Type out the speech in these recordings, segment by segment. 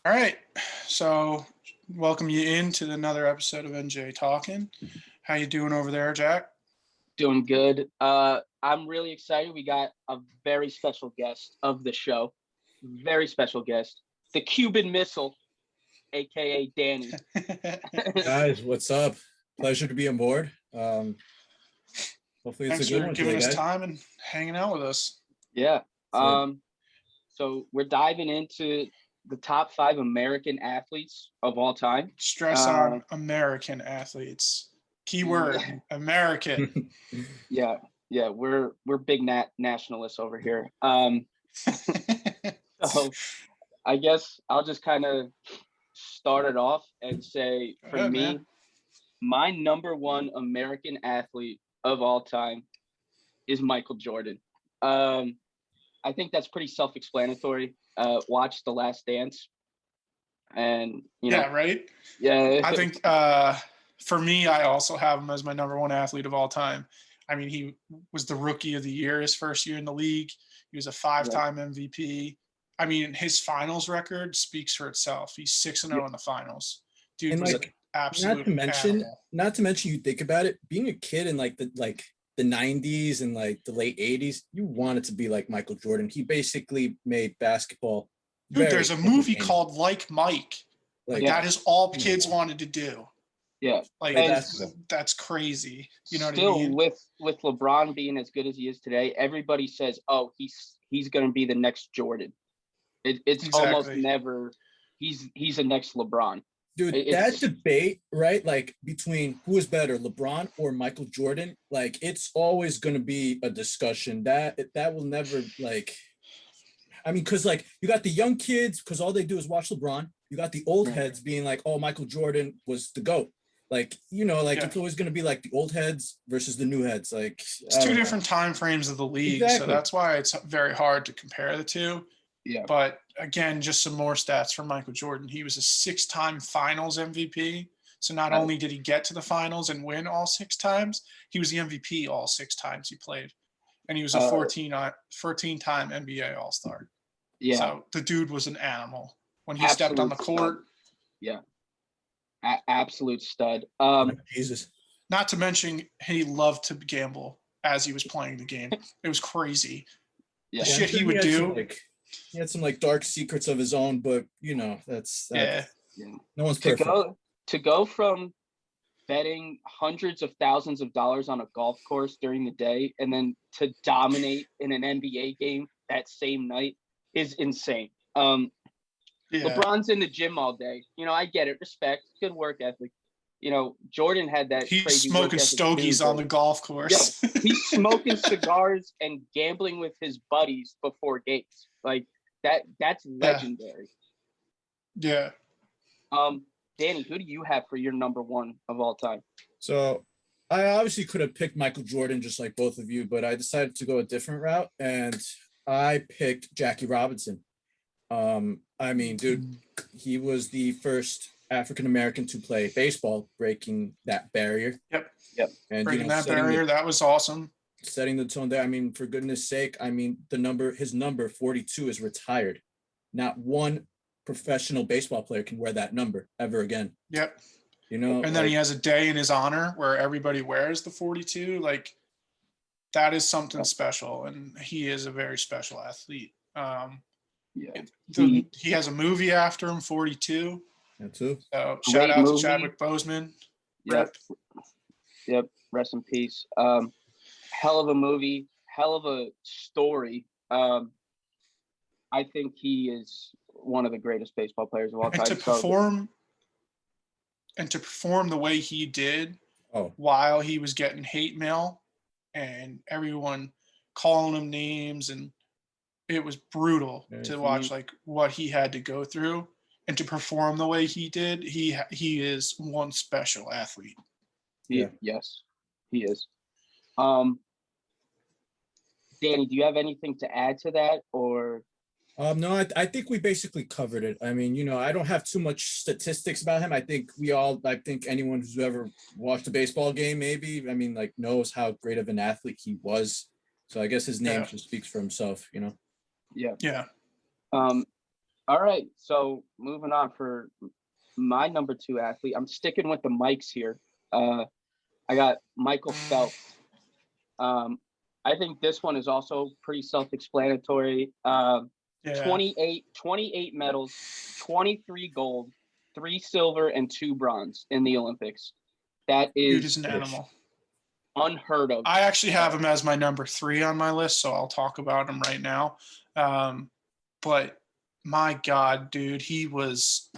All right. So, welcome you into another episode of NJ Talking. How you doing over there, Jack? Doing good. I'm really excited. We got a very special guest of the show. Very special guest. The Cuban Missile, aka Danny. Guys, what's up? Pleasure to be on board. Hopefully it's Thanks a good for one giving today, us guys. time and hanging out with us. Yeah. So, So we're diving into the top 5 American athletes of all time. Stress on American athletes. Keyword American. Yeah. We're big nationalists over here. So I guess I'll just kind of start it off and say, for ahead, me, man. my number one American athlete of all time is Michael Jordan. I think that's pretty self-explanatory. Watch The Last Dance, and Yeah, right? yeah, I think for me, I also have him as my number one athlete of all time. I mean, he was the rookie of the year his first year in the league. He was a 5-time MVP. I mean, his finals record speaks for itself. He's 6-0 in the finals. Dude and was like an absolute animal. not to mention, you think about it, being a kid in the 90s and like the late 80s, you wanted to be like Michael Jordan. He basically made basketball. Dude, there's a movie entertaining. called Like Mike. Like Yeah. that is all kids wanted to do. yeah. Like And that's crazy. You know still, what I mean? with LeBron being as good as he is today, everybody says, "Oh, he's going to be the next Jordan." It's almost Exactly. never. He's the next LeBron. Dude, that debate, right? Like between who is better, LeBron or Michael Jordan, like it's always going to be a discussion. That will never I mean, because like you got the young kids, because all they do is watch LeBron. You got the old heads being like, "Oh, Michael Jordan was the GOAT." Like, it's always going to be like the old heads versus the new heads. Like it's two different time frames of the league, Exactly. so that's why it's very hard to compare the two. Yeah. But again, just some more stats from Michael Jordan. He was a 6-time Finals MVP. So not only did he get to the finals and win all 6 times, he was the MVP all 6 times he played, and he was a 14-time NBA All-Star. Yeah. So the dude was an animal when he Absolute stepped on the court. Stud. Yeah. Absolute stud. Jesus. Not to mention, he loved to gamble as he was playing the game. It was crazy. Yeah. The shit he would do. He had some like dark secrets of his own, but that's Yeah. No one's perfect. To go from betting hundreds of thousands of dollars on a golf course during the day and then to dominate in an NBA game that same night is insane. LeBron's in the gym all day. I get it. Respect. Good work ethic. Jordan had that. He's crazy smoking stogies on the golf course. Yeah, he's smoking cigars and gambling with his buddies before games. Like that's legendary. Yeah. Danny, who do you have for your number one of all time? So I obviously could have picked Michael Jordan just like both of you, but I decided to go a different route and I picked Jackie Robinson. I mean, dude, he was the first African-American to play baseball, breaking that barrier. Yep. And breaking that barrier, that was awesome. Setting the tone there. I mean, for goodness sake, I mean, his number 42 is retired. Not one professional baseball player can wear that number ever again. Yep. And then he has a day in his honor where everybody wears the 42. Like that is something special, and he is a very special athlete. He has a movie after him, 42. That too. So shout out to Chadwick Boseman. Yep. Rest in peace. Hell of a movie. Hell of a story. I think he is one of the greatest baseball players of all time. And to perform the way he did while he was getting hate mail and everyone calling him names, and it was brutal to watch like what he had to go through, and to perform the way he did. He is one special athlete. Yes, he is. Danny, do you have anything to add to that, or? No, I think we basically covered it. I mean, I don't have too much statistics about him. I think anyone who's ever watched a baseball game, maybe, like knows how great of an athlete he was. So I guess his name just speaks for himself, Yeah. Yeah. All right. So moving on for my number 2 athlete. I'm sticking with the Mikes here. I got Michael Phelps. I think this one is also pretty self-explanatory. 28 medals, 23 gold, 3 silver, and 2 bronze in the Olympics. That Dude is an animal. Unheard of. I actually have him as my number 3 on my list, so I'll talk about him right now. But my God, dude, he was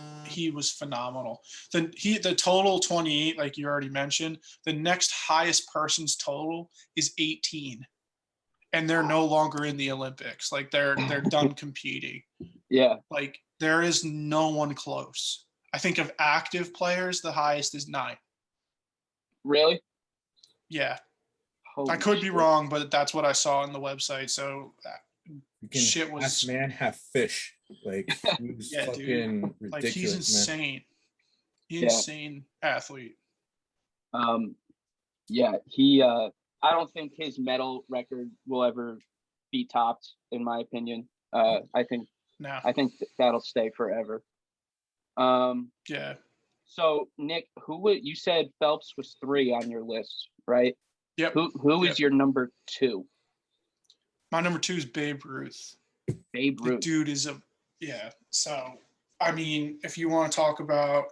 phenomenal. The total 28, like you already mentioned. The next highest person's total is 18, and they're no longer in the Olympics. Like they're done competing. Yeah, like there is no one close. I think of active players, the highest is 9. Really? Yeah. Holy I could be wrong, but that's what I saw on the website. So shit was man have fish. Like he's yeah, fucking dude. ridiculous. Like he's insane. Insane athlete. Yeah, he I don't think his medal record will ever be topped, in my opinion. I think that'll stay forever. Yeah. So Nick, you said Phelps was 3 on your list, right? Yep. Who is your number 2? My number 2 is Babe Ruth. Babe Ruth. The dude is So, I mean, if you want to talk about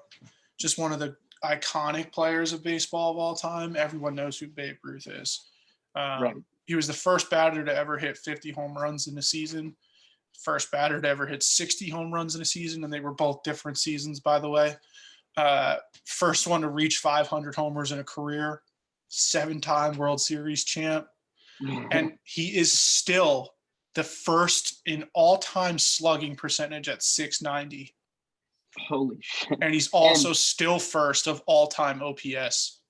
just one of the iconic players of baseball of all time, everyone knows who Babe Ruth is. Right. He was the first batter to ever hit 50 home runs in a season. First batter to ever hit 60 home runs in a season, and they were both different seasons, by the way. First one to reach 500 homers in a career. 7-time World Series champ. And he is still the first in all-time slugging percentage at .690. Holy shit. And he's also still first of all-time OPS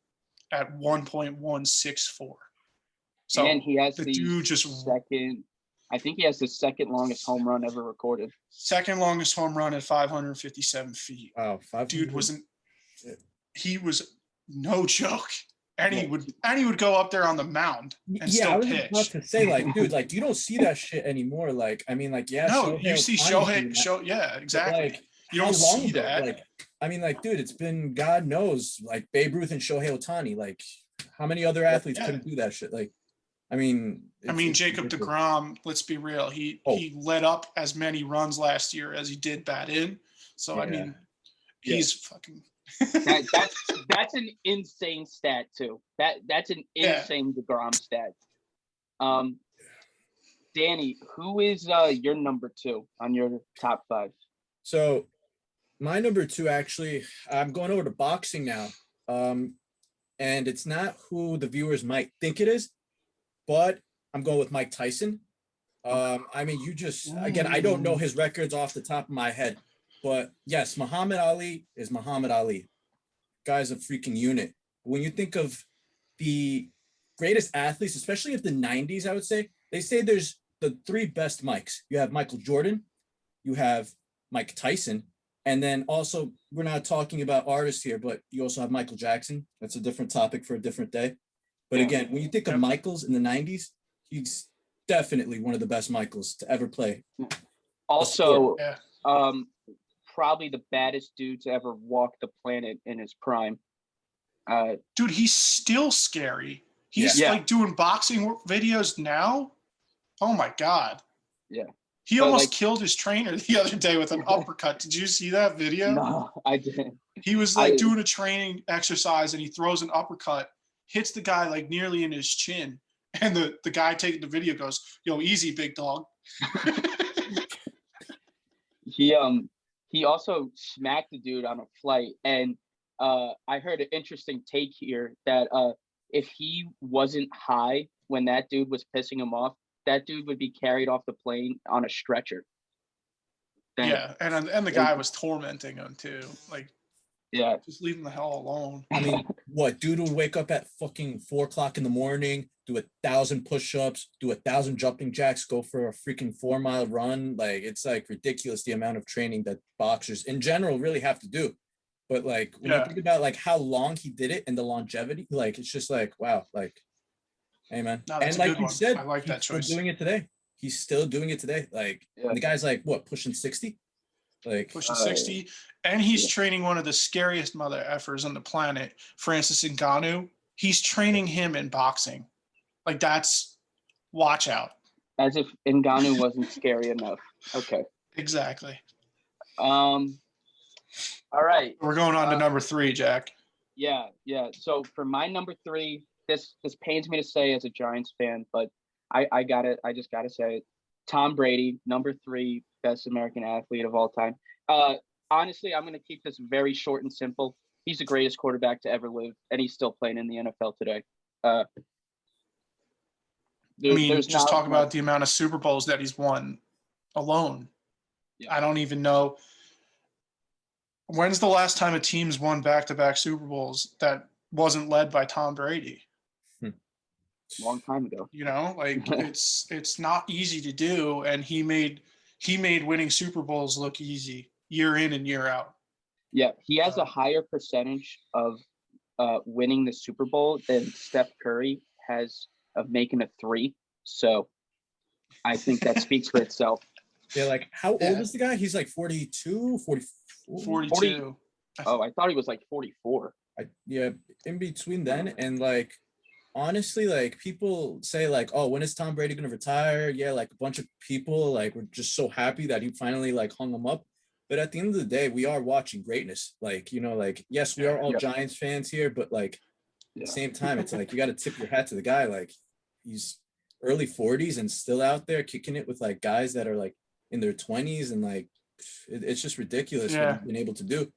at 1.164. So and he has the dude just second. I think he has the second longest home run ever recorded. Second longest home run at 557 feet. Wow, dude he was no joke. And he would go up there on the mound and still pitch. I was about to say, like, dude, like you don't see that shit anymore. Like, I mean, like, yeah. No, you see Shohei. Yeah, exactly. Like, you don't see that. Like, I mean, like, dude, it's been God knows, like Babe Ruth and Shohei Ohtani. Like, how many other athletes couldn't do that shit? Like, I mean, Jacob DeGrom. Let's be real. He let up as many runs last year as he did bat in. So I mean, he's fucking. That's an insane stat too. That's an insane DeGrom stat. Danny, who is your number 2 on your top 5? So my number 2, actually, I'm going over to boxing now. And it's not who the viewers might think it is, but I'm going with Mike Tyson. I mean, again, I don't know his records off the top of my head. But yes, Muhammad Ali is Muhammad Ali. Guy's a freaking unit. When you think of the greatest athletes, especially of the 90s, I would say, they say there's the 3 best Mikes. You have Michael Jordan, you have Mike Tyson, and then also, we're not talking about artists here, but you also have Michael Jackson. That's a different topic for a different day. But again, when you think of Michaels in the 90s, he's definitely one of the best Michaels to ever play. Also, probably the baddest dude to ever walk the planet in his prime. Dude, he's still scary. He's like doing boxing videos now. Oh my God. Yeah. He almost killed his trainer the other day with an uppercut. Did you see that video? No, I didn't. He was doing a training exercise and he throws an uppercut, hits the guy like nearly in his chin. And the guy taking the video goes, "Yo, easy, big dog." He also smacked the dude on a flight. And I heard an interesting take here that if he wasn't high when that dude was pissing him off, that dude would be carried off the plane on a stretcher. And the guy was tormenting him too. Like, just leave him the hell alone. I mean, what, dude would wake up at fucking 4:00 in the morning, do 1,000 push-ups, do 1,000 jumping jacks, go for a freaking 4-mile run. Like, it's like ridiculous the amount of training that boxers in general really have to do. But like, when you think about like how long he did it and the longevity, like, it's just like, wow, like, hey man. No, and like you said, I like that choice. He's still doing it today. He's still doing it today. Like, the guy's like, what, pushing 60? Like pushing 60, and he's training one of the scariest mother effers on the planet, Francis Ngannou. He's training him in boxing. Like, that's watch out. As if Ngannou wasn't scary enough. Okay. Exactly. All right. We're going on to number 3, Jack. Yeah. So for my number 3, this pains me to say as a Giants fan, but I just gotta say it. Tom Brady, number 3, best American athlete of all time. Honestly, I'm gonna keep this very short and simple. He's the greatest quarterback to ever live, and he's still playing in the NFL today. Just talk about the amount of Super Bowls that he's won alone. Yeah. I don't even know. When's the last time a team's won back-to-back Super Bowls that wasn't led by Tom Brady? Long time ago. It's not easy to do, and he made winning Super Bowls look easy year in and year out. Yeah, he has a higher percentage of winning the Super Bowl than Steph Curry has of making a 3. So I think that speaks for itself. Yeah, like how old is the guy? He's like 42, 44? 42. Oh, I thought he was like 44. In between then and like honestly, like people say like, oh, when is Tom Brady gonna retire? Yeah, like a bunch of people like were just so happy that he finally like hung him up. But at the end of the day, we are watching greatness. Like, like, yes, we are all Giants fans here, but like at the same time, it's like you got to tip your hat to the guy. Like he's early 40s and still out there kicking it with like guys that are like in their 20s, and like it's just ridiculous what he's been able to do.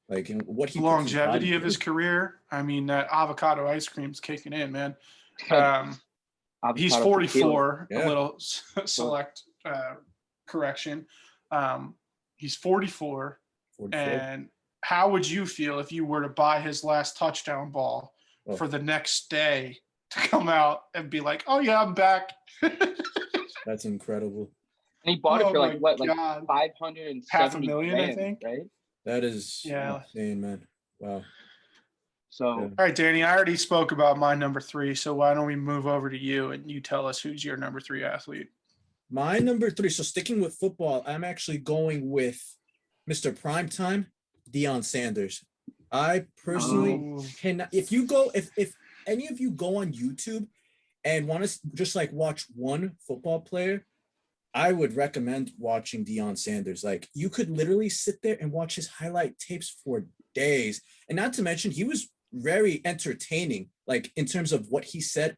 Like, and what he longevity of his career. I mean, that avocado ice cream's kicking in, man. He's 44. A little select correction. He's 44. And how would you feel if you were to buy his last touchdown ball for the next day to come out and be like, "Oh yeah, I'm back"? That's incredible. And he bought it for like what, like $570,000, $500,000, I think. Right? That is insane, man. Wow. So, all right, Danny, I already spoke about my number 3, so why don't we move over to you and you tell us who's your number 3 athlete? My number 3. So sticking with football, I'm actually going with Mr. Primetime, Deion Sanders. I personally cannot. If any of you go on YouTube and want to just like watch one football player, I would recommend watching Deion Sanders. Like you could literally sit there and watch his highlight tapes for days. And not to mention, he was very entertaining, like in terms of what he said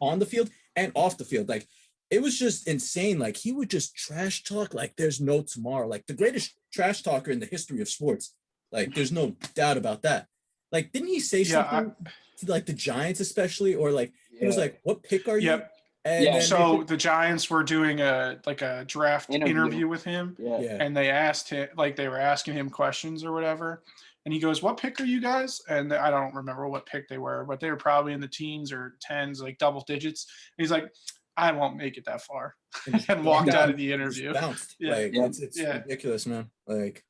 on the field and off the field. Like it was just insane. Like he would just trash talk like there's no tomorrow. Like the greatest trash talker in the history of sports. Like there's no doubt about that. Like didn't he say something to like the Giants especially, or like he was like, "What pick are you?" Yep. And so the Giants were doing a draft interview with him, and they asked him, like they were asking him questions or whatever, and he goes, "What pick are you guys?" And I don't remember what pick they were, but they were probably in the teens or tens, like double digits. And he's like, "I won't make it that far," and walked out of the interview. Bounced. It's ridiculous, man. Like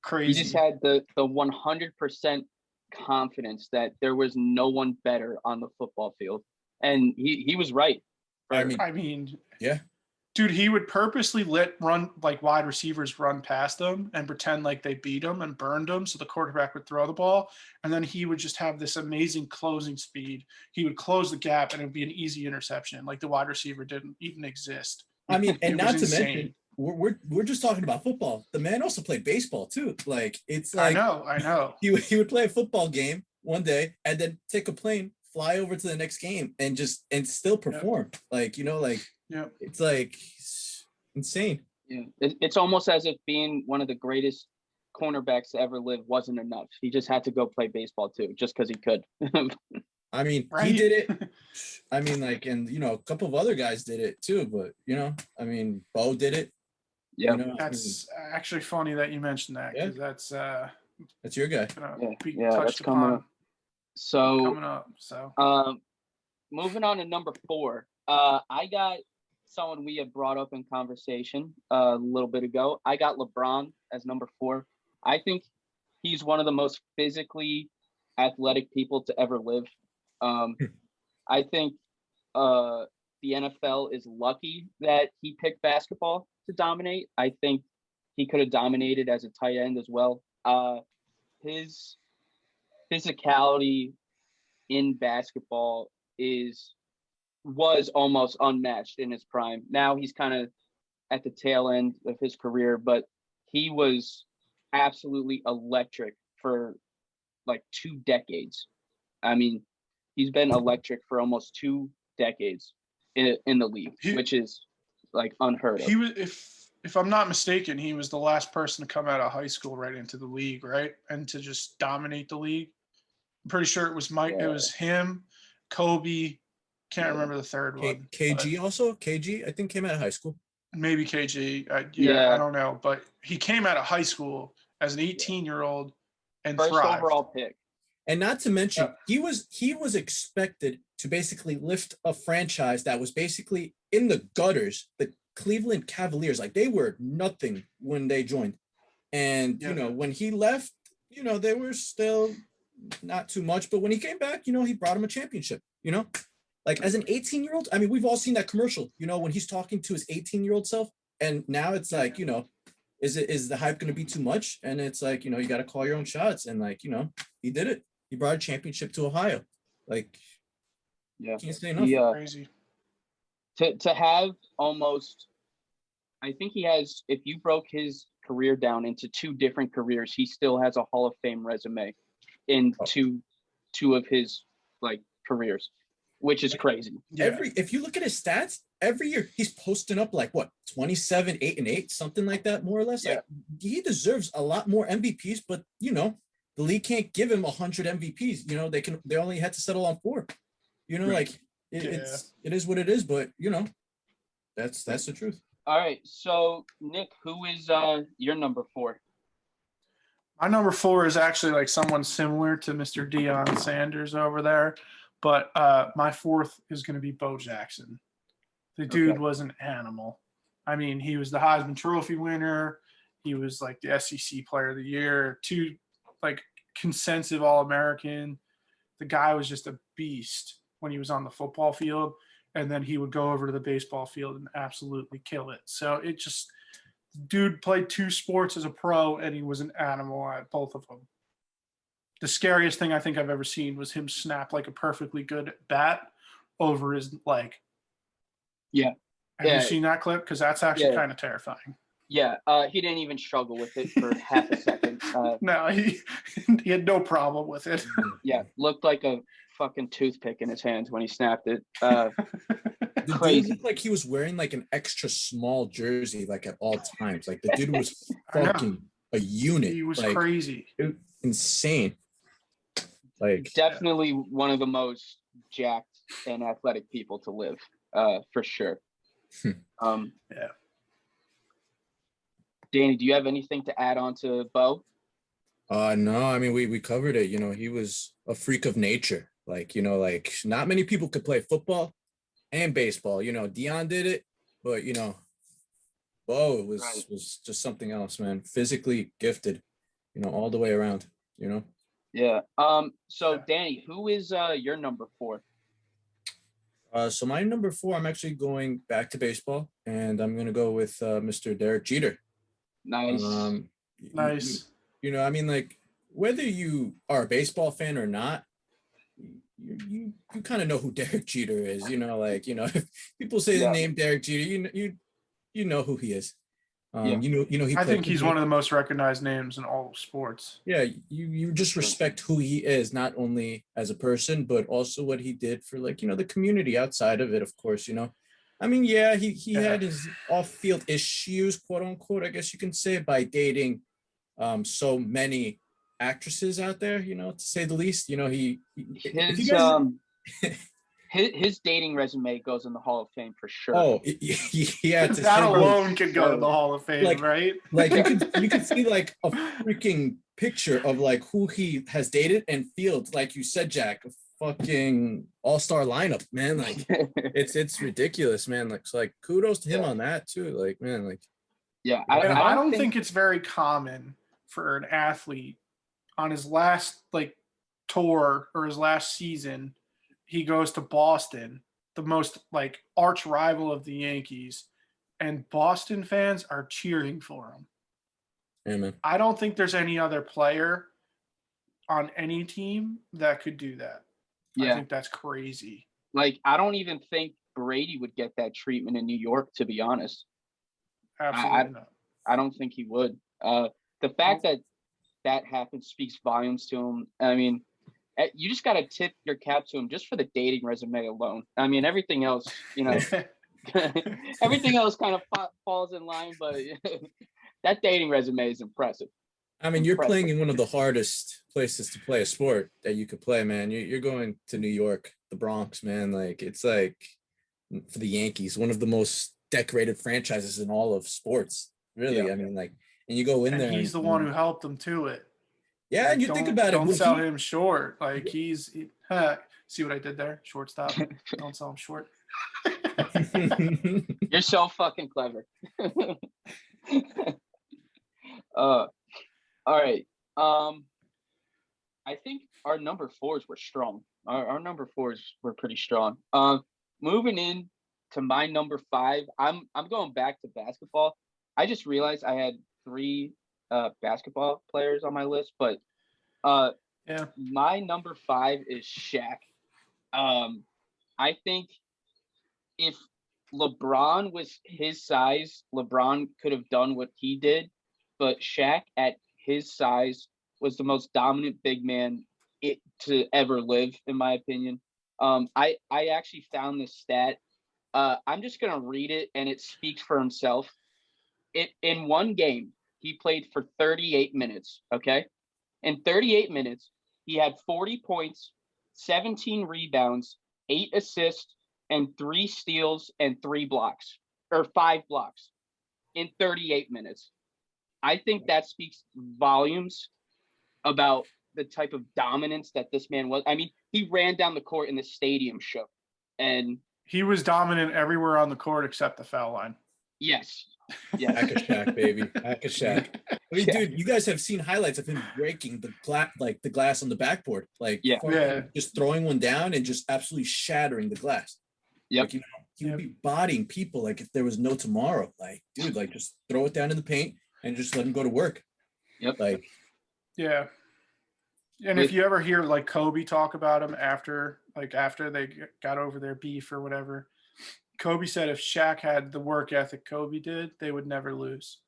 He crazy. just had the 100% confidence that there was no one better on the football field, and he was right. I mean, dude, he would purposely let wide receivers run past them and pretend like they beat them and burned them, so the quarterback would throw the ball, and then he would just have this amazing closing speed. He would close the gap, and it would be an easy interception. Like the wide receiver didn't even exist. I mean, and not to mention, we're just talking about football. The man also played baseball too. Like it's like I know. He would play a football game one day and then take a plane, fly over to the next game, and still perform. Like it's like insane. Yeah, it's almost as if being one of the greatest cornerbacks to ever live wasn't enough. He just had to go play baseball too, just because he could. I mean, he did it. I mean, like, and a couple of other guys did it too. But I mean, Bo did it. Yeah, that's actually funny that you mentioned that, because that's your guy. That's coming up. So moving on to number 4. I got someone we had brought up in conversation a little bit ago. I got LeBron as number 4. I think he's one of the most physically athletic people to ever live. I think the NFL is lucky that he picked basketball to dominate. I think he could have dominated as a tight end as well. His physicality in basketball was almost unmatched in his prime. Now he's kind of at the tail end of his career, but he was absolutely electric for like 2 decades. I mean, he's been electric for almost 2 decades in the league, which is like unheard of. He was, if I'm not mistaken, he was the last person to come out of high school right into the league, right? And to just dominate the league. I'm pretty sure it was Mike. Yeah. It was him, Kobe. Can't remember the third one. KG also. KG, I think, came out of high school. Maybe KG. I don't know. But he came out of high school as an 18-year-old and first thrived. Overall pick. And not to mention, he was expected to basically lift a franchise that was basically in the gutters. The Cleveland Cavaliers, like, they were nothing when they joined. And, you know, when he left, you know, they were still not too much. But when he came back, you know, he brought him a championship, you know? Like, as an 18-year-old, I mean, we've all seen that commercial, you know, when he's talking to his 18-year-old self. And now it's like, you know, is the hype going to be too much? And it's like, you know, you got to call your own shots. And, like, you know, he did it. He brought a championship to Ohio. Like, can't say enough. Crazy. To have almost, I think he has, if you broke his career down into 2 different careers, he still has a Hall of Fame resume in two of his, like, careers, which is crazy. If you look at his stats, every year he's posting up like what, 27, 8 and 8, something like that, more or less. Like, he deserves a lot more MVPs, but you know, the league can't give him 100 MVPs. You know, they only had to settle on 4. You know, like it is what it is, but you know, that's the truth. All right. So Nick, who is your number 4? My number 4 is actually like someone similar to Mr. Deion Sanders over there. But my 4th is going to be Bo Jackson. The dude was an animal. I mean, he was the Heisman Trophy winner. He was like the SEC Player of the Year, 2 like consensus All-American. The guy was just a beast when he was on the football field, and then he would go over to the baseball field and absolutely kill it. So it just, dude played 2 sports as a pro, and he was an animal at both of them. The scariest thing I think I've ever seen was him snap like a perfectly good bat over his leg. Yeah. Have you seen that clip? Because that's actually kind of terrifying. Yeah. He didn't even struggle with it for half a second. No, he had no problem with it. Yeah. Looked like a fucking toothpick in his hands when he snapped it. The dude looked like he was wearing like an extra small jersey, like at all times. Like, the dude was fucking a unit. He was like, crazy. Insane. Like, definitely one of the most jacked and athletic people to live, for sure. Danny, do you have anything to add on to Bo? No, I mean, we covered it. You know, he was a freak of nature. Like, you know, like, not many people could play football and baseball. You know, Deion did it, but you know, Bo was just something else, man. Physically gifted, you know, all the way around. You know. Yeah. So Danny, who is your number 4? So my number 4, I'm actually going back to baseball, and I'm gonna go with Mr. Derek Jeter. Nice. Nice. You know, I mean, like, whether you are a baseball fan or not, you kind of know who Derek Jeter is. You know, like, you know, if people say the name Derek Jeter, you know who he is. You know, I think he's one of the most recognized names in all of sports. Yeah, you just respect who he is, not only as a person, but also what he did for, like, you know, the community outside of it, of course, you know. I mean, he had his off-field issues, quote unquote, I guess you can say, by dating so many actresses out there, you know, to say the least. You know, his dating resume goes in the Hall of Fame for sure. Oh, yeah. That alone could go to the Hall of Fame, like, right? Like, you could see like a freaking picture of like who he has dated and fields, like you said, Jack. Fucking all-star lineup, man. Like, it's ridiculous, man. Like, so, like, kudos to him on that too. Like, man, like, I don't think it's very common for an athlete on his last like tour or his last season, he goes to Boston, the most like arch rival of the Yankees, and Boston fans are cheering for him. Yeah, man. I don't think there's any other player on any team that could do that. Yeah. I think that's crazy. Like, I don't even think Brady would get that treatment in New York, to be honest. Absolutely not. I don't think he would. The fact that happened speaks volumes to him. I mean, you just got to tip your cap to him just for the dating resume alone. I mean, everything else, everything else kind of falls in line, but that dating resume is impressive. I mean, you're playing in one of the hardest places to play a sport that you could play, man. You're going to New York, the Bronx, man. Like, it's like for the Yankees, one of the most decorated franchises in all of sports. Really, yeah. I mean, like, and you go in there. He's the one who helped them to it. Yeah, and you think about it. Don't sell him short. Like, see what I did there? Shortstop. Don't sell him short. You're so fucking clever. All right. I think our number 4s were strong. Our number 4s were pretty strong. Moving in to my number 5, I'm going back to basketball. I just realized I had 3 basketball players on my list, but my number 5 is Shaq. I think if LeBron was his size, LeBron could have done what he did, but Shaq at his size was the most dominant big man to ever live, in my opinion. I actually found this stat. I'm just gonna read it, and it speaks for himself. In one game, he played for 38 minutes. Okay, in 38 minutes, he had 40 points, 17 rebounds, 8 assists, and 3 steals and 3 blocks, or 5 blocks, in 38 minutes. I think that speaks volumes about the type of dominance that this man was. I mean, he ran down the court and the stadium shook. And he was dominant everywhere on the court except the foul line. Yes. Hack a Shaq, baby. Hack a Shaq. I mean, dude, you guys have seen highlights of him breaking the glass on the backboard. Like, just throwing one down and just absolutely shattering the glass. Yep. Like, he would be bodying people like if there was no tomorrow. Like, dude, like, just throw it down in the paint and just let him go to work. Yep. Like, yeah. And if you ever hear like Kobe talk about him after they got over their beef or whatever, Kobe said if Shaq had the work ethic Kobe did, they would never lose.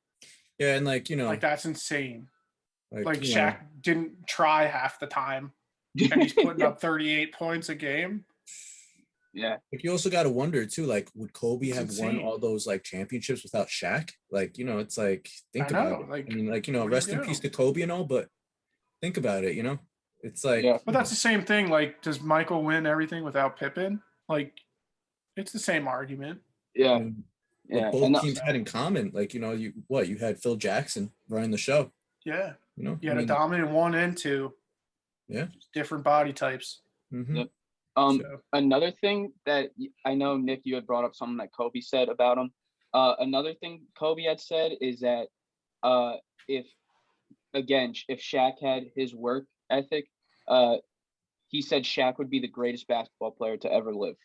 Yeah, and like that's insane. Like Shaq didn't try half the time, and he's putting up 38 points a game. Yeah. Like, you also got to wonder too, like, would Kobe have won all those like championships without Shaq? Like, it's like, think about it. Like, I mean, like, rest in peace to Kobe and all, but think about it, it's like. Yeah. But that's the same thing. Like, does Michael win everything without Pippen? Like, it's the same argument. Yeah. Yeah. Both teams had in common, like, you had Phil Jackson running the show. Yeah. You had a dominant 1 and 2. Yeah. Just different body types. Mm-hmm. Yep. Another thing that I know, Nick, you had brought up something that Kobe said about him. Another thing Kobe had said is that if Shaq had his work ethic, he said Shaq would be the greatest basketball player to ever live.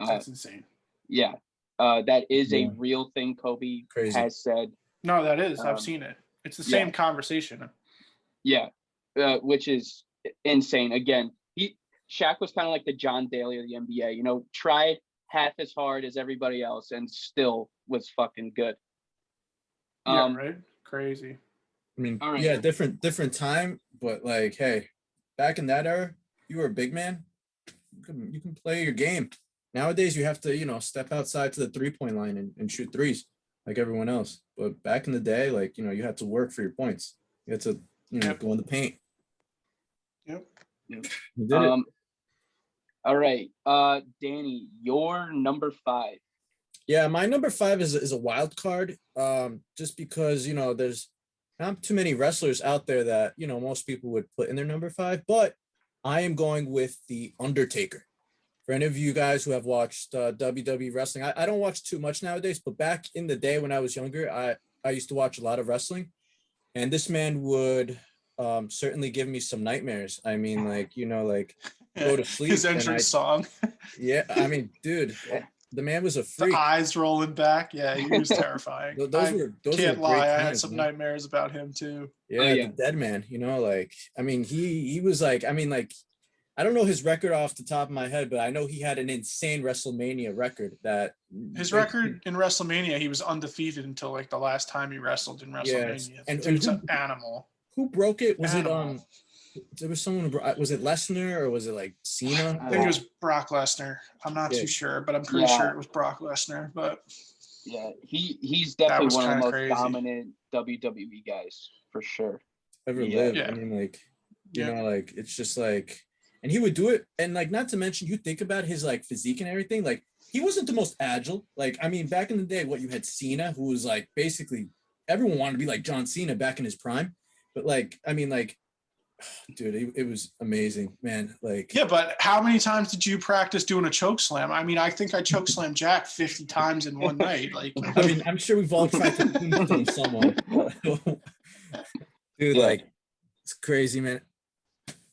That's insane. Yeah. That is a real thing Kobe has said. No, that is. I've seen it. It's the same conversation. Yeah. Which is insane. Again, Shaq was kind of like the John Daly of the NBA, tried half as hard as everybody else and still was fucking good. Right? Crazy. I mean, different time, but like, hey, back in that era, you were a big man. You can play your game. Nowadays, you have to, step outside to the 3-point line and shoot threes like everyone else. But back in the day, like, you had to work for your points. You had to, go in the paint. Yep. You did it. All right. Danny, your number 5. Yeah, my number 5 is a wild card. Just because, there's not too many wrestlers out there that, most people would put in their number 5, but I am going with The Undertaker. For any of you guys who have watched WWE wrestling, I don't watch too much nowadays, but back in the day when I was younger, I used to watch a lot of wrestling, and this man would certainly give me some nightmares. I mean, like, go to sleep. His entrance song. Yeah, I mean, dude, the man was a The freak. eyes rolling back. Yeah, he was terrifying. Those were Can't great lie. I had times, some man. nightmares about him too. Yeah, yeah. the dead man, like, I mean, he was like, I mean, like, I don't know his record off the top of my head, but I know he had an insane WrestleMania record that his record in WrestleMania, he was undefeated until like the last time he wrestled in WrestleMania. Yeah, and dude's an animal. Who broke it? Was animal. it there was someone, was it Lesnar or was it like Cena? I think it was Brock Lesnar. I'm not too sure, but I'm pretty sure it was Brock Lesnar. But yeah, he's definitely one of the most dominant WWE guys for sure. Ever lived. Yeah. I mean, like, you know, like, it's just like, and he would do it. And like, not to mention, you think about his like physique and everything, like he wasn't the most agile. Like, I mean, back in the day, you had Cena, who was like, basically everyone wanted to be like John Cena back in his prime. But like, I mean, like, dude, it was amazing, man. Like, yeah, but how many times did you practice doing a choke slam? I mean, I think I choke slammed Jack 50 times in one night. Like, I mean, I'm sure we've all tried to tombstone someone. Dude, like, it's crazy, man.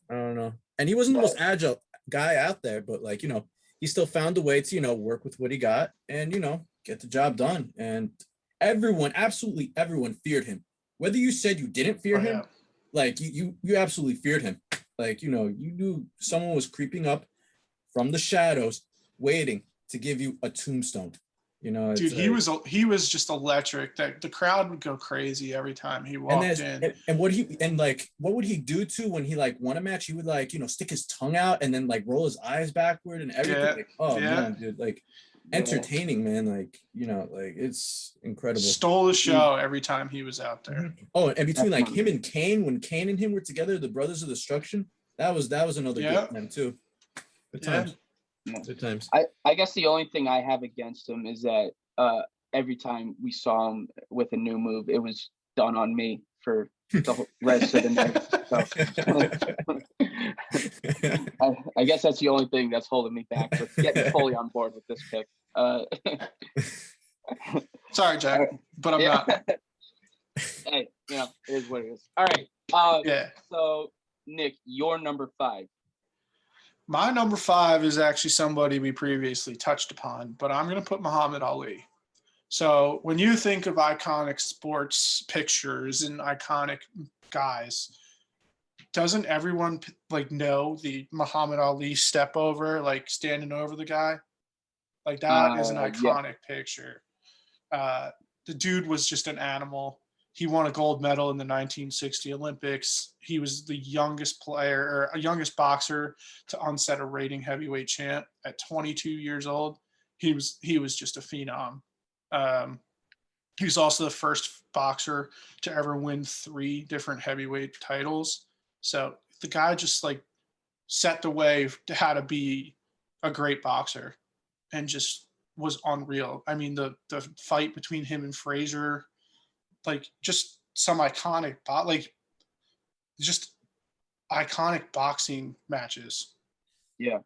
I don't know. And he wasn't the most agile guy out there, but like, you know, he still found a way to, you know, work with what he got and, you know, get the job done. And everyone, absolutely everyone feared him. Whether you said you didn't fear him, like you absolutely feared him. Like, you know, you knew someone was creeping up from the shadows, waiting to give you a tombstone. You know, dude, he was just electric. That the crowd would go crazy every time he walked in. And what would he do too when he like won a match? He would like, you know, stick his tongue out and then like roll his eyes backward and everything. Yeah, like, oh man, dude, like entertaining, man. Like, you know, like it's incredible. Stole the show every time he was out there. Oh, and between like him and Kane, when Kane and him were together, the Brothers of Destruction, that was another good time too. Good times. Good times. I guess the only thing I have against him is that every time we saw him with a new move, it was done on me for the rest of the night. So, I guess that's the only thing that's holding me back. But getting fully on board with this pick. Sorry, Jack, but I'm not. Hey, you know, it is what it is. All right. So, Nick, your number 5. My number 5 is actually somebody we previously touched upon, but I'm going to put Muhammad Ali. So when you think of iconic sports pictures and iconic guys, doesn't everyone like know the Muhammad Ali step over, like standing over the guy? Like that is an iconic picture. The dude was just an animal. He won a gold medal in the 1960 Olympics. He was the youngest youngest boxer to unset a rating heavyweight champ at 22 years old. He was just a phenom. He was also the first boxer to ever win 3 different heavyweight titles. So the guy just like set the way to how to be a great boxer and just was unreal. I mean, the fight between him and Frazier, like just some iconic, just iconic boxing matches. Yeah.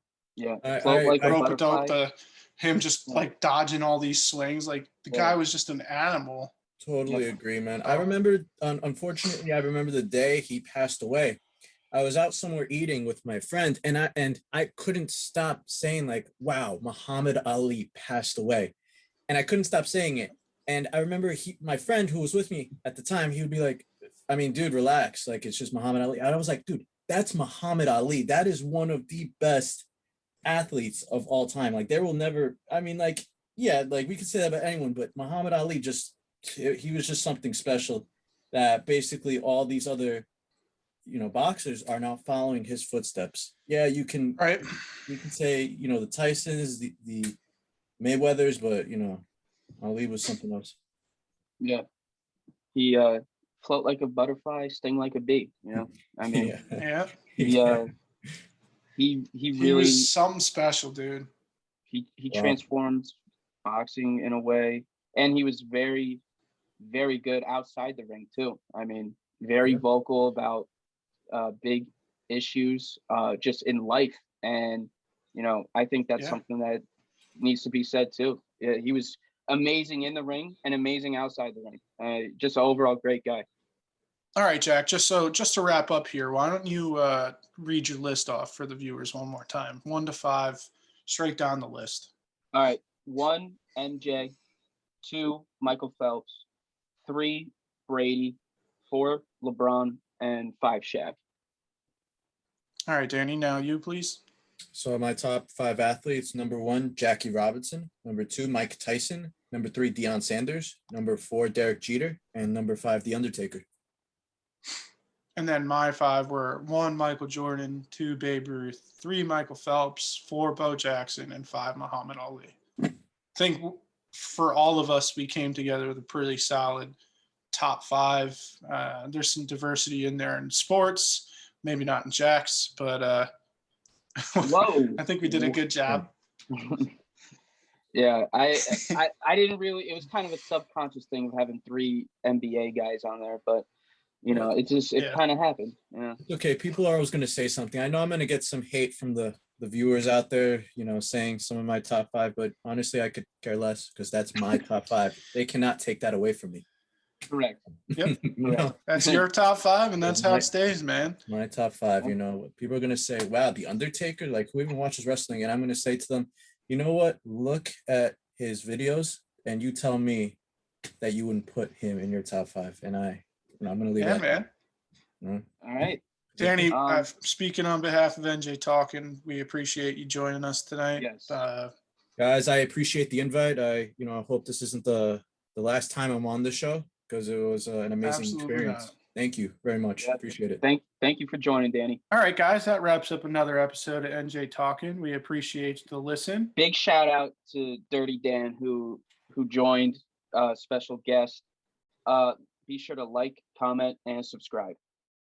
Him just like dodging all these swings. Like the guy was just an animal. Totally agree, man. I remember, unfortunately, I remember the day he passed away. I was out somewhere eating with my friend, and I couldn't stop saying like, "Wow, Muhammad Ali passed away," and I couldn't stop saying it. And I remember my friend who was with me at the time, he would be like, I mean, dude, relax. Like, it's just Muhammad Ali. And I was like, dude, that's Muhammad Ali. That is one of the best athletes of all time. Like, there will never, I mean, like, yeah, like we could say that about anyone, but Muhammad Ali he was just something special that basically all these other, you know, boxers are now following his footsteps. Yeah, you can say, you know, the Tysons, the Mayweathers, but, you know, Ali was something else. Yeah. He float like a butterfly, sting like a bee, you know? I mean, he really was something special, dude. He transformed boxing in a way, and he was very, very good outside the ring too. I mean, very vocal about big issues just in life. And, you know, I think that's something that needs to be said too. He was amazing in the ring and amazing outside the ring. Just an overall great guy. All right, Jack, just to wrap up here, why don't you read your list off for the viewers one more time? 1 to 5, straight down the list. All right. 1, MJ, 2, Michael Phelps, 3, Brady, 4, LeBron, and 5, Shaq. All right, Danny, now you, please. So my top 5 athletes: number 1, Jackie Robinson; number 2, Mike Tyson; number 3, Deion Sanders; number 4, Derek Jeter; and number 5, The Undertaker. And then my 5 were 1, Michael Jordan; 2, Babe Ruth; 3, Michael Phelps; 4, Bo Jackson; and 5, Muhammad Ali. I think for all of us, we came together with a pretty solid top 5. There's some diversity in there in sports, maybe not in Jack's, but Whoa. I think we did a good job. Yeah, I didn't really. It was kind of a subconscious thing of having 3 NBA guys on there, but it kind of happened. Yeah. Okay, people are always going to say something. I know I'm going to get some hate from the viewers out there, saying some of my top 5, but honestly, I could care less because that's my top 5. They cannot take that away from me. Correct. Yep. That's your top 5, and that's how it stays, man. My top 5. People are going to say, wow, The Undertaker, like, who even watches wrestling? And I'm going to say to them, you know what? Look at his videos and you tell me that you wouldn't put him in your top 5. And I'm going to leave that. Man. All right. Danny, speaking on behalf of NJ Talking, we appreciate you joining us tonight. Yes. Guys, I appreciate the invite. I hope this isn't the last time I'm on the show, because it was an amazing experience. Not. Thank you very much. Yeah. Appreciate it. Thank you for joining, Danny. All right, guys, that wraps up another episode of NJ Talking. We appreciate the listen. Big shout out to Dirty Dan who joined, special guest. Be sure to like, comment, and subscribe.